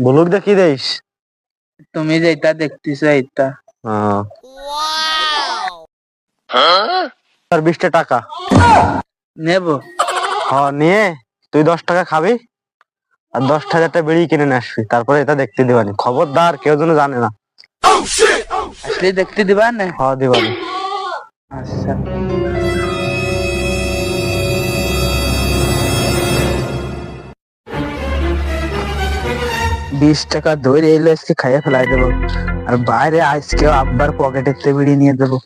বলুক দেখি দেশ। তুমি যেটা দেখতেছো এইটা আর 20টা টাকা নেব। নিয়ে তুই 10 টাকা খাবি আর 10,000টা বিড়ি কিনে নিয়ে আসবি, তারপরে এটা দেখতে দিবানি। খবরদার কেউ যেন জানে না। আসলে দেখতে দিবা না? দিবানি। আচ্ছা। $20 ধরে এলে আজকে খাইয়ে ফেলাই দেবো, আর বাইরে আজকে আব্বার পকেটের বিড়ি নিয়ে দেবো।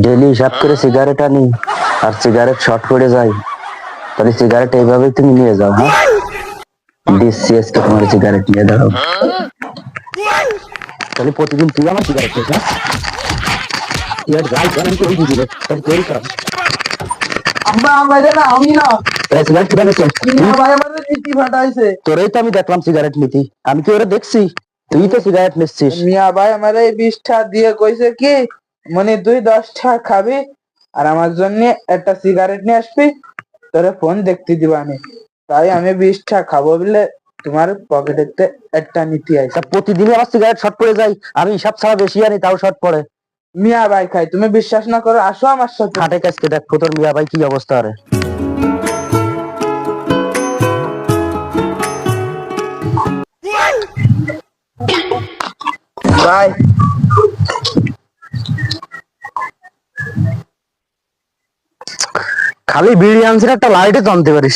ডেলি হিসাব করে সিগারেট আনি আর সিগারেট শর্ট করে যাই, তাহলে সিগারেট এইভাবেই তুমি নিয়ে যাও। হ্যাঁ, ডিসিএস কে তোমার সিগারেট নিয়ে দাও। তাহলে প্রতিদিন তুই আমার সিগারেট খেয়েছ? সিগারেট যাই করেন করে দিবি, তাহলে তৈরি কর। আব্বা আমারে না, আমি না সিগারেট কিনে নেছো? ভাই আমাদের নীতি ফাটাইছে। তোরাই তো আমি দেখলাম সিগারেট নিতি, আমি কি ওরা দেখছি? তুই তো সিগারেট নিচ্ছিস। মিয়া ভাই আমার এই 20টা দিয়ে কইছে কি, মানে তুই 10টা খাবি আর আমার জন্য একটা সিগারেট নিয়ে আসবি, তোরে ফোন দেখতে দিবানি। তাই আমি 20টা খাবো বলে তোমার পকেটেতে একটা নীতি আইছে। তা প্রতিদিনই আমার সিগারেট শর্ট পড়ে যায়, আমি হিসাব ছাড়া বেশি আনি তাও শর্ট পড়ে। মিয়া ভাই খাই, তুমি বিশ্বাস না করো, আসো আমার সাথে। হাটে কাজকে দেখো তোর মিয়া ভাই কি অবস্থা রে। ভাই খালি বিড়ি আনছিস, একটা লাইটে জানতে পারিস।